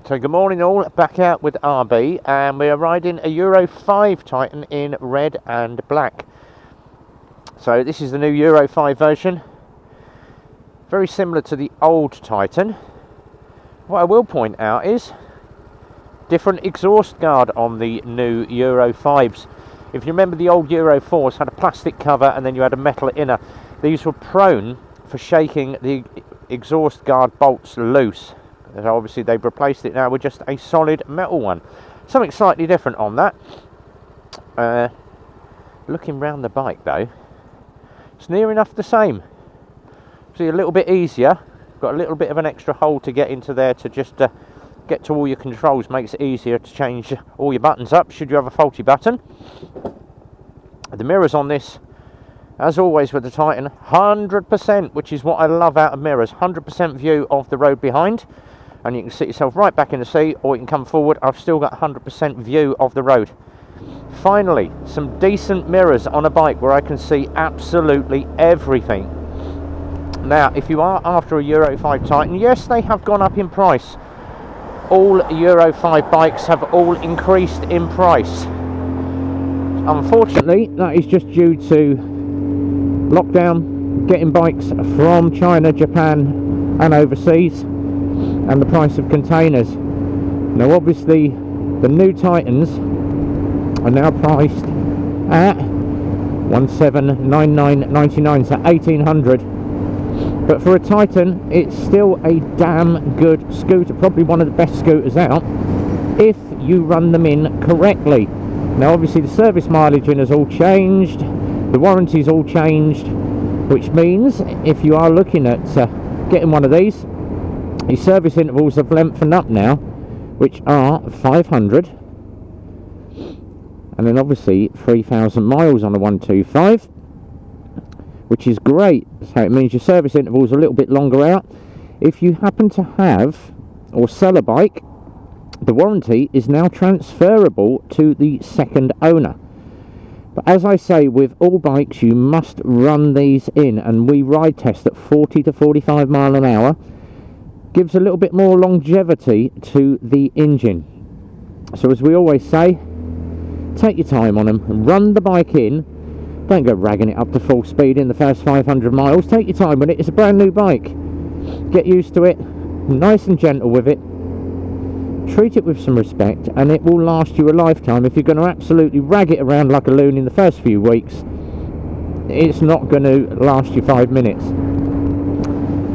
So good morning all, back out with RB, and we are riding a Euro 5 Titan in red and black. So this is the new Euro 5 version, very similar to the old Titan. What I will point out is different exhaust guard on the new Euro 5s. If you remember, the old Euro 4s had a plastic cover and then you had a metal inner. These were prone for shaking the exhaust guard bolts loose. So obviously they've replaced it now with just a solid metal one. Something slightly different on that. Looking round the bike though, it's near enough the same. See, a little bit easier. Got a little bit of an extra hole to get into there to just get to all your controls. Makes it easier to change all your buttons up should you have a faulty button. The mirrors on this, as always with the Titan, 100%, which is what I love out of mirrors. 100% view of the road behind, and you can sit yourself right back in the seat, or you can come forward. I've still got 100% view of the road. Finally, some decent mirrors on a bike where I can see absolutely everything. Now, if you are after a Euro 5 Titan, yes, they have gone up in price. All Euro 5 bikes have all increased in price. Unfortunately, that is just due to lockdown, getting bikes from China, Japan and overseas, and the price of containers. Now obviously the new Titans are now priced at 1799.99, so 1800. But for a Titan, it's still a damn good scooter, probably one of the best scooters out if you run them in correctly. Now obviously the service mileage has all changed, the warranty's all changed, which means if you are looking at getting one of these, the service intervals have lengthened up now, which are 500, and then obviously 3,000 miles on a 125, which is great. So it means your service intervals are a little bit longer out. If you happen to have or sell a bike, the warranty is now transferable to the second owner. But as I say, with all bikes, you must run these in, and we ride test at 40 to 45 mile an hour. Gives a little bit more longevity to the engine. So as we always say, take your time on them, run the bike in. Don't go ragging it up to full speed in the first 500 miles. Take your time with it. It's a brand new bike. Get used to it, nice and gentle with it. Treat it with some respect, and it will last you a lifetime. If you're going to absolutely rag it around like a loon in the first few weeks, it's not going to last you 5 minutes.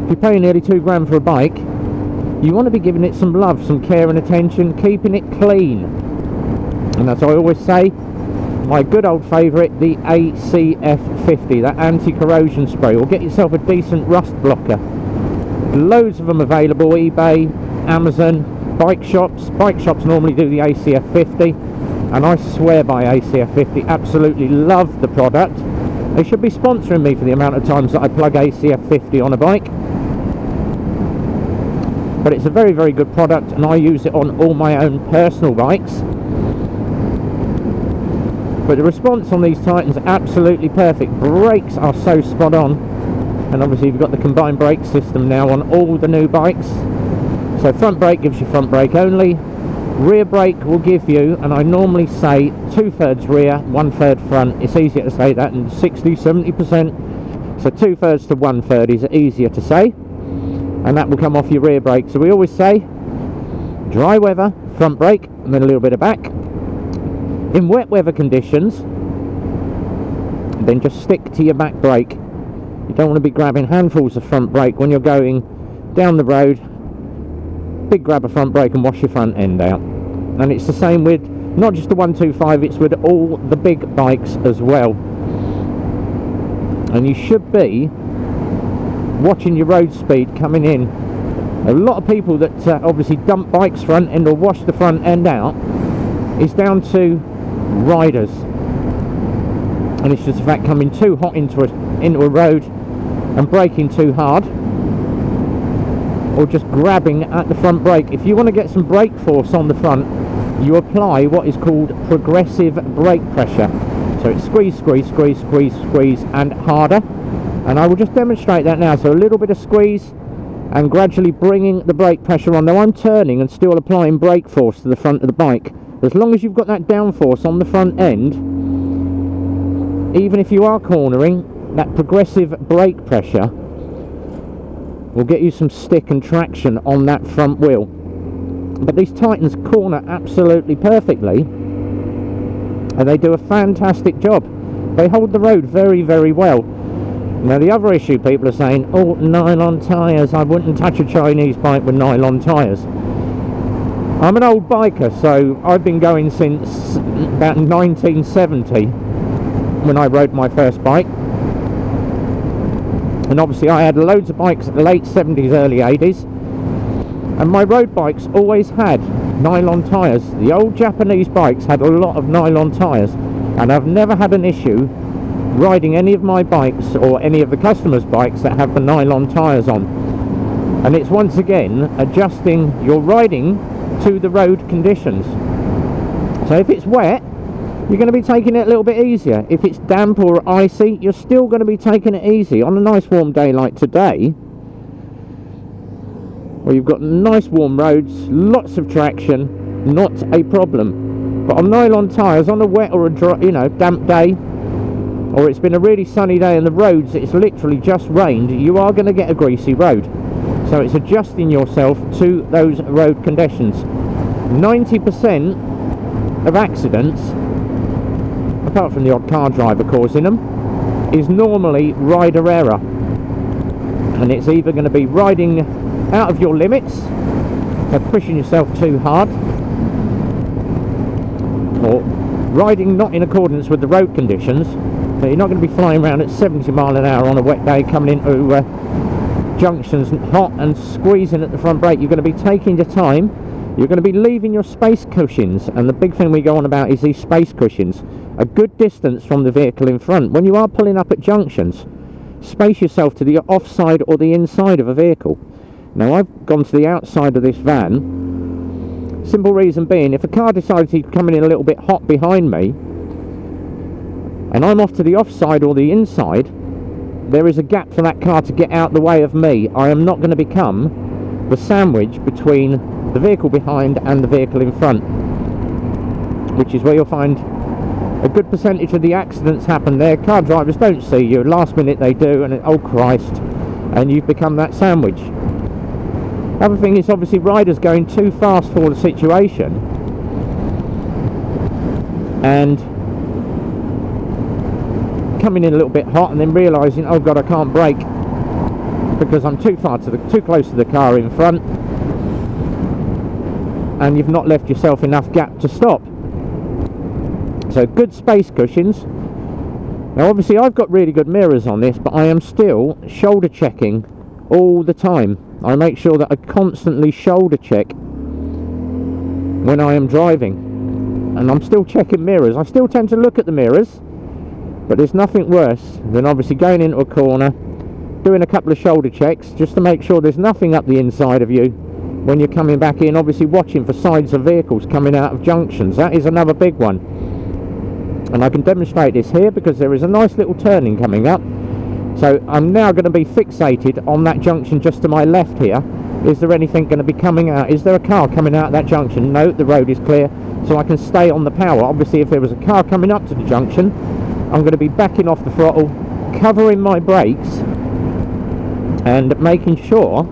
If you're paying nearly £2 for a bike, you want to be giving it some love, some care and attention, keeping it clean. And as I always say, my good old favourite, the ACF50, that anti-corrosion spray, or get yourself a decent rust blocker. Loads of them available, eBay, Amazon, bike shops. Bike shops normally do the ACF50, and I swear by ACF50, absolutely love the product. They should be sponsoring me for the amount of times that I plug ACF50 on a bike. But it's a very, very good product, and I use it on all my own personal bikes. But the response on these Titans are absolutely perfect. Brakes are so spot on, and obviously you've got the combined brake system now on all the new bikes. So front brake gives you front brake only, rear brake will give you, and I normally say 2/3 rear, 1/3 front. It's easier to say that than 60-70%, so 2/3 to 1/3 is easier to say, and that will come off your rear brake. So we always say dry weather, front brake, and then a little bit of back. In wet weather conditions, then just stick to your back brake. You don't want to be grabbing handfuls of front brake when you're going down the road. Big grab of front brake and wash your front end out. And it's the same with not just the 125, it's with all the big bikes as well. And you should be watching your road speed coming in. A lot of people that obviously dump bikes front end or wash the front end out is down to riders, and it's just the fact coming too hot into a road and braking too hard, or just grabbing at the front brake. If you want to get some brake force on the front, you apply what is called progressive brake pressure. So it's squeeze, squeeze, squeeze, squeeze, squeeze, and harder. And I will just demonstrate that now. So a little bit of squeeze and gradually bringing the brake pressure on. Now I'm turning and still applying brake force to the front of the bike. As long as you've got that downforce on the front end, even if you are cornering, that progressive brake pressure will get you some stick and traction on that front wheel. But these Titans corner absolutely perfectly, and they do a fantastic job. They hold the road very, very well. Now the other issue people are saying, oh, nylon tyres, I wouldn't touch a Chinese bike with nylon tyres. I'm an old biker, so I've been going since about 1970 when I rode my first bike. And obviously I had loads of bikes in the late 70s, early 80s, and my road bikes always had nylon tyres. The old Japanese bikes had a lot of nylon tyres, and I've never had an issue riding any of my bikes or any of the customers' bikes that have the nylon tyres on. And it's once again adjusting your riding to the road conditions. So if it's wet, you're going to be taking it a little bit easier. If it's damp or icy, you're still going to be taking it easy. On a nice warm day like today, where you've got nice warm roads, lots of traction, not a problem. But on nylon tyres, on a wet or a dry, damp day, or it's been a really sunny day and the roads, it's literally just rained, you are going to get a greasy road. So it's adjusting yourself to those road conditions. 90% of accidents, apart from the odd car driver causing them, is normally rider error. And it's either going to be riding out of your limits, so pushing yourself too hard, or riding not in accordance with the road conditions. So you're not going to be flying around at 70 mile an hour on a wet day, coming into junctions hot and squeezing at the front brake. You're going to be taking your time. You're going to be leaving your space cushions, and the big thing we go on about is these space cushions, a good distance from the vehicle in front. When you are pulling up at junctions, space yourself to the offside or the inside of a vehicle. Now I've gone to the outside of this van, simple reason being, if a car decides he's coming in a little bit hot behind me and I'm off to the offside or the inside, there is a gap for that car to get out the way of me. I am not going to become the sandwich between the vehicle behind and the vehicle in front, which is where you'll find a good percentage of the accidents happen there. Car drivers don't see you, last minute they do, and oh Christ, and you've become that sandwich. Other thing is obviously riders going too fast for the situation and coming in a little bit hot and then realising, oh god, I can't brake because I'm too close to the car in front, and you've not left yourself enough gap to stop. So good space cushions. Now obviously I've got really good mirrors on this, but I am still shoulder checking all the time. I make sure that I constantly shoulder check when I am driving, and I'm still checking mirrors. I still tend to look at the mirrors, but there's nothing worse than obviously going into a corner, doing a couple of shoulder checks just to make sure there's nothing up the inside of you when you're coming back in. Obviously watching for sides of vehicles coming out of junctions, that is another big one. And I can demonstrate this here because there is a nice little turning coming up. So I'm now going to be fixated on that junction just to my left here. Is there anything going to be coming out? Is there a car coming out of that junction? No, the road is clear, so I can stay on the power. Obviously if there was a car coming up to the junction, I'm going to be backing off the throttle, covering my brakes and making sure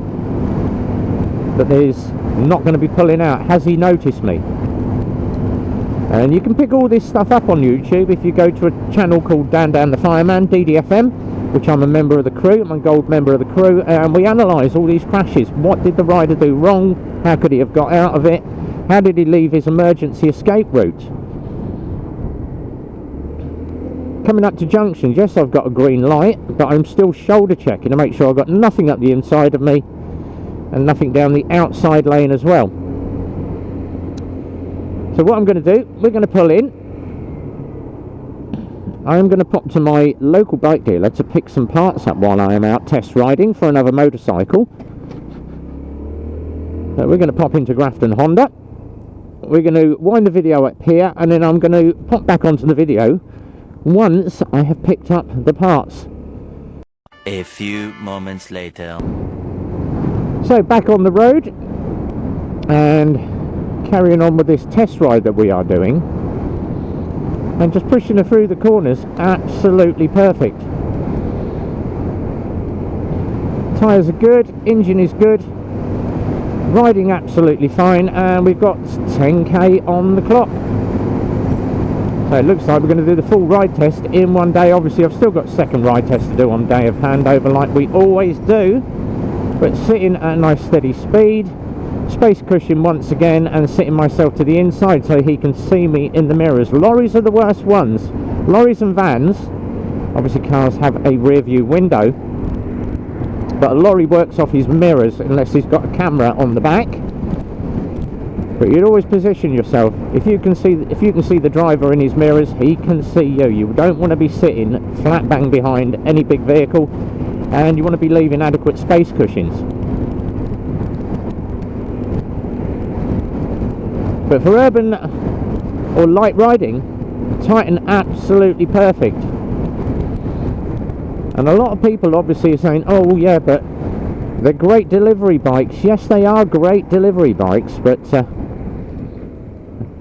that there's not going to be pulling out. Has he noticed me? And you can pick all this stuff up on YouTube if you go to a channel called Dan the Fireman, DDFM, which I'm a member of the crew. I'm a gold member of the crew, and we analyse all these crashes. What did the rider do wrong? How could he have got out of it? How did he leave his emergency escape route? Coming up to junctions, yes, I've got a green light, but I'm still shoulder checking to make sure I've got nothing up the inside of me and nothing down the outside lane as well. So what I'm going to do, we're going to pull in. I'm going to pop to my local bike dealer to pick some parts up while I am out test riding for another motorcycle. So we're going to pop into Grafton Honda. We're going to wind the video up here, and then I'm going to pop back onto the video once I have picked up the parts. A few moments later. So back on the road and carrying on with this test ride that we are doing, and just pushing her through the corners, absolutely perfect. Tyres are good, engine is good, riding absolutely fine, and we've got 10k on the clock. So it looks like we're going to do the full ride test in one day. Obviously I've still got second ride test to do on day of handover like we always do, but sitting at a nice steady speed, space cushion once again, and sitting myself to the inside so he can see me in the mirrors. Lorries are the worst ones. Lorries and vans, obviously cars have a rear view window, but a lorry works off his mirrors unless he's got a camera on the back. But you'd always position yourself. If you can see the driver in his mirrors, he can see you. You don't want to be sitting flat bang behind any big vehicle, and you want to be leaving adequate space cushions. But for urban or light riding, Titan absolutely perfect. And a lot of people obviously are saying, oh yeah, but they're great delivery bikes. Yes, they are great delivery bikes, but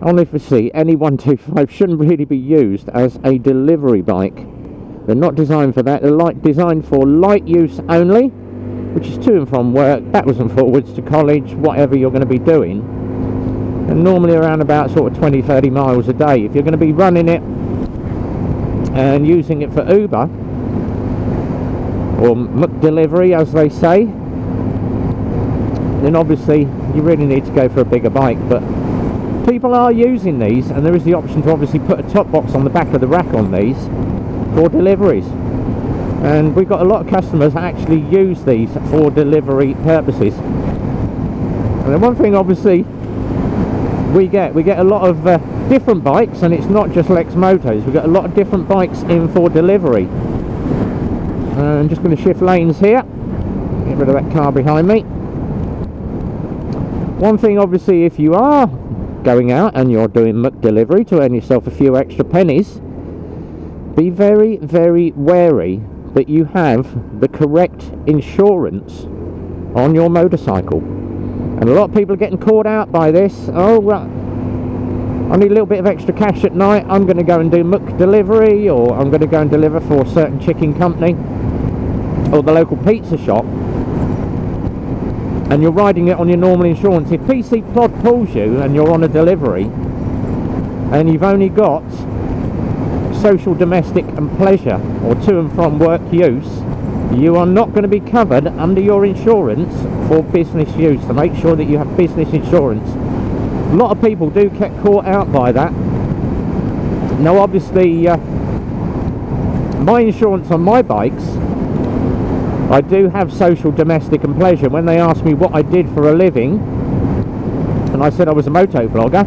honestly, any 125 shouldn't really be used as a delivery bike. They're not designed for that. They're designed for light use only, which is to and from work, backwards and forwards to college, whatever you're going to be doing. And normally around about sort of 20-30 miles a day. If you're going to be running it and using it for Uber or McDelivery, as they say, then obviously you really need to go for a bigger bike. But people are using these, and there is the option to obviously put a top box on the back of the rack on these for deliveries, and we've got a lot of customers that actually use these for delivery purposes. And the one thing obviously we get a lot of different bikes, and it's not just Lexmotos. We've got a lot of different bikes in for delivery. I'm just going to shift lanes here, get rid of that car behind me. One thing obviously, if you are going out and you're doing McDelivery to earn yourself a few extra pennies, be very, very wary that you have the correct insurance on your motorcycle. And a lot of people are getting caught out by this. Oh, well, I need a little bit of extra cash at night, I'm going to go and do McDelivery, or I'm going to go and deliver for a certain chicken company or the local pizza shop, and you're riding it on your normal insurance. If PC Plod pulls you and you're on a delivery and you've only got social, domestic and pleasure, or to and from work use, you are not going to be covered under your insurance for business use. So make sure that you have business insurance. A lot of people do get caught out by that. Now obviously my insurance on my bikes, I do have social, domestic and pleasure. When they asked me what I did for a living, and I said I was a moto vlogger,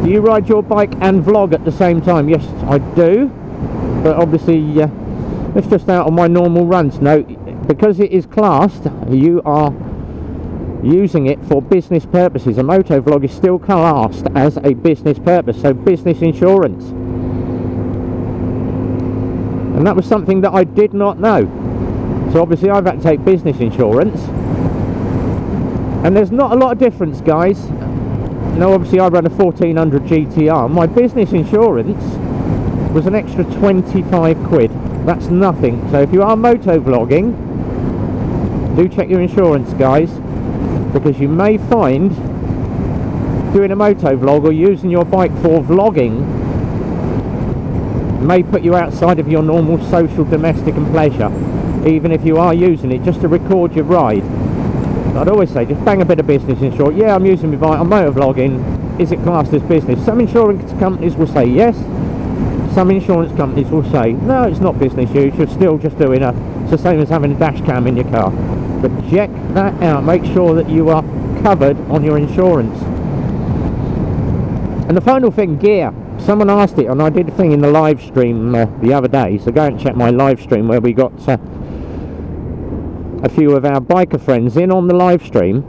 do you ride your bike and vlog at the same time? Yes, I do, but obviously it's just out on my normal runs. No, because it is classed, you are using it for business purposes. A moto vlog is still classed as a business purpose, so business insurance. And that was something that I did not know. So obviously I've had to take business insurance, and there's not a lot of difference, guys. Now obviously I run a 1400 GTR. My business insurance was an extra 25 quid. That's nothing. So if you are moto vlogging, do check your insurance, guys, because you may find doing a moto vlog or using your bike for vlogging may put you outside of your normal social, domestic and pleasure, even if you are using it just to record your ride. I'd always say just bang a bit of business insurance. Yeah, I'm using my bike, I'm motor vlogging, is it classed as business? Some insurance companies will say yes, some insurance companies will say no, it's not business use, you're still just doing it's the same as having a dash cam in your car. But check that out, make sure that you are covered on your insurance. And the final thing, gear. Someone asked it, and I did a thing in the live stream the other day, so go and check my live stream where we got a few of our biker friends in on the live stream,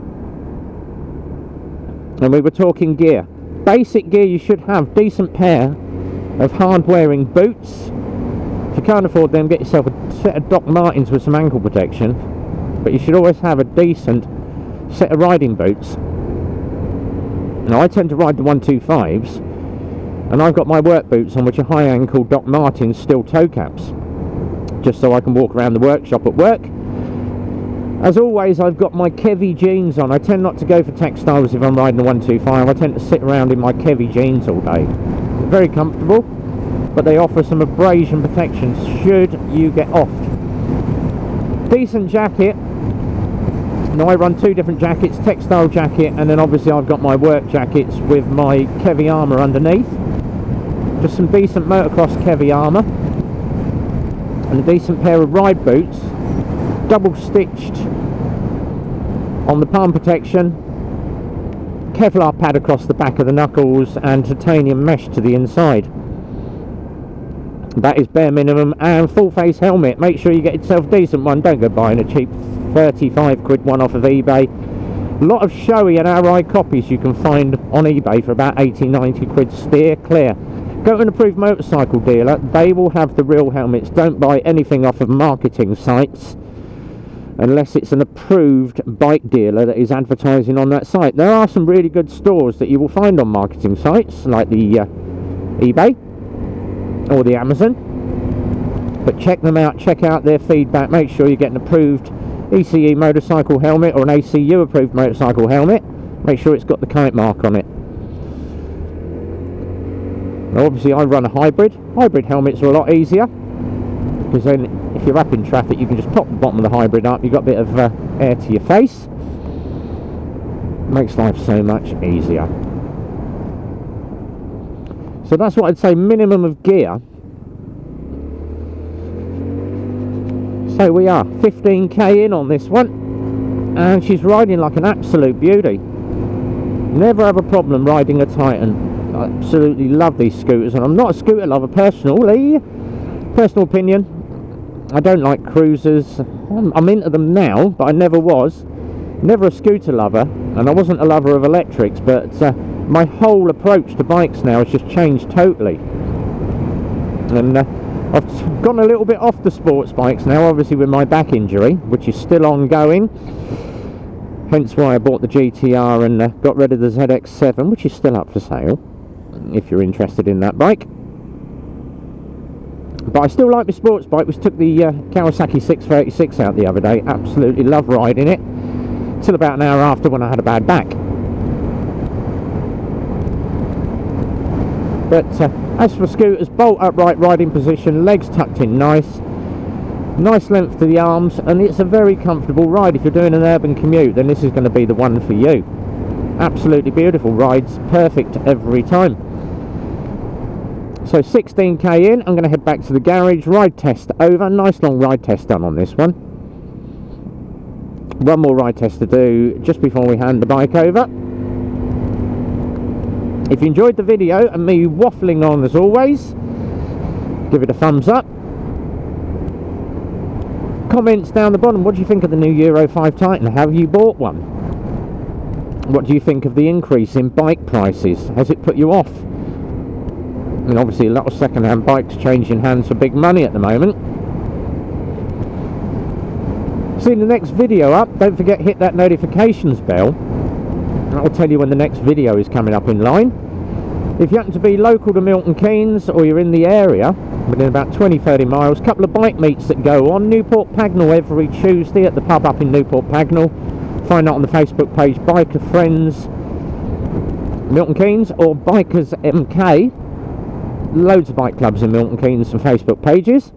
and we were talking gear. Basic gear, you should have decent pair of hard wearing boots. If you can't afford them, get yourself a set of Doc Martens with some ankle protection. but you should always have a decent set of riding boots. Now I tend to ride the 125s, and I've got my work boots on, which are high ankle Doc Martens steel toe caps, just so I can walk around the workshop at work. As always, I've got my Kevy jeans on. I tend not to go for textiles if I'm riding the 125. I tend to sit around in my Kevy jeans all day. They're very comfortable, but they offer some abrasion protection should you get offed. Decent jacket. Now I run two different jackets, textile jacket, and then obviously I've got my work jackets with my Kevy armour underneath. Just some decent motocross Kevy armour and a decent pair of ride boots, double stitched on the palm protection, Kevlar pad across the back of the knuckles, and titanium mesh to the inside. That is bare minimum. And full face helmet. Make sure you get yourself a decent one. Don't go buying a cheap 35 quid one off of eBay. A lot of showy and outright copies you can find on eBay for about 80-90 quid. Steer clear. Go to an approved motorcycle dealer. They will have the real helmets. Don't buy anything off of marketing sites unless it's an approved bike dealer that is advertising on that site. There are some really good stores that you will find on marketing sites like the eBay or the Amazon, but check them out, check out their feedback. Make sure you get an approved ECE motorcycle helmet or an ACU approved motorcycle helmet. Make sure it's got the kite mark on it. Now obviously I run a hybrid helmets are a lot easier, because then if you're up in traffic you can just pop the bottom of the hybrid up, you've got a bit of air to your face. Makes life so much easier. So that's what I'd say, minimum of gear. So we are 15k in on this one, and she's riding like an absolute beauty. Never have a problem riding a Titan. I absolutely love these scooters, and I'm not a scooter lover personally. Personal opinion, I don't like cruisers. I'm into them now, but I never was. Never a scooter lover, and I wasn't a lover of electrics, but my whole approach to bikes now has just changed totally. And I've gone a little bit off the sports bikes now, obviously with my back injury, which is still ongoing. Hence why I bought the GTR and got rid of the ZX7, which is still up for sale, if you're interested in that bike. But I still like my sports bike, which took the Kawasaki 636 out the other day. Absolutely love riding it, till about an hour after when I had a bad back. But as for scooters, bolt upright riding position, legs tucked in nice length to the arms, and it's a very comfortable ride. If you're doing an urban commute, then this is going to be the one for you. Absolutely beautiful, rides perfect every time. So 16k in, I'm going to head back to the garage, ride test over. Nice long ride test done on this one. One more ride test to do just before we hand the bike over. If you enjoyed the video and me waffling on as always, give it a thumbs up. Comments down the bottom. What do you think of the new Euro 5 Titan? Have you bought one? What do you think of the increase in bike prices? Has it put you off? I mean, obviously a lot of second-hand bikes changing hands for big money at the moment. See the next video up. Don't forget, hit that notifications bell. That will tell you when the next video is coming up in line. If you happen to be local to Milton Keynes, or you're in the area within about 20-30 miles, a couple of bike meets that go on. Newport Pagnell every Tuesday at the pub up in Newport Pagnell. Find out on the Facebook page Biker Friends Milton Keynes or Bikers MK. Loads of bike clubs in Milton Keynes and Facebook pages.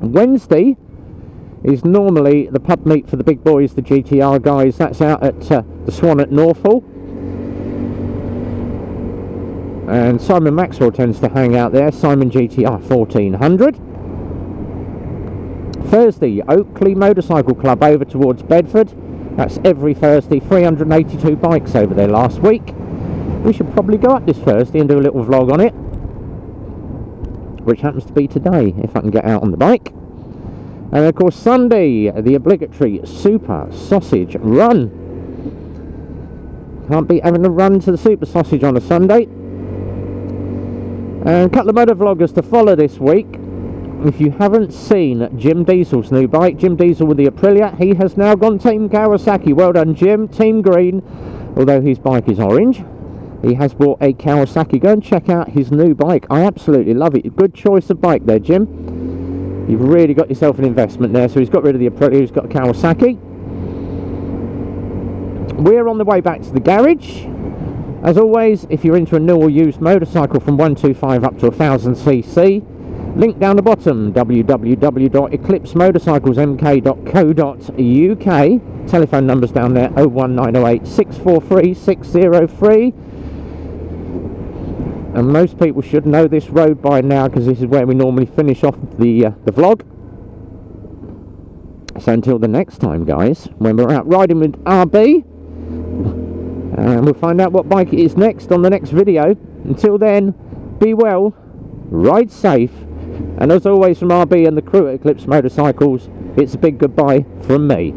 Wednesday is normally the pub meet for the big boys, the GTR guys. That's out at the Swan at Northall, and Simon Maxwell tends to hang out there. Simon GTR 1400. Thursday, Oakley Motorcycle Club over towards Bedford. That's every Thursday. 382 bikes over there last week. We should probably go up this Thursday and do a little vlog on it, which happens to be today, if I can get out on the bike. And of course Sunday, the obligatory Super Sausage Run. Can't beat having a run to the Super Sausage on a Sunday. And a couple of motovloggers to follow this week. if you haven't seen Jim Diesel's new bike, Jim Diesel with the Aprilia, he has now gone Team Kawasaki. Well done, Jim. Team Green, although his bike is orange. He has bought a Kawasaki. Go and check out his new bike. I absolutely love it. Good choice of bike there, Jim. You've really got yourself an investment there. So he's got rid of the Aprilia, he's got a Kawasaki. We're on the way back to the garage. As always, if you're into a new or used motorcycle from 125 up to 1000cc, link down the bottom, www.eclipsemotorcyclesmk.co.uk. Telephone numbers down there, 01908 643 603. And most people should know this road by now, because this is where we normally finish off the vlog. So until the next time, guys, when we're out riding with RB, and we'll find out what bike it is next on the next video. Until then, be well, ride safe, and as always from RB and the crew at Eclipse Motorcycles, it's a big goodbye from me.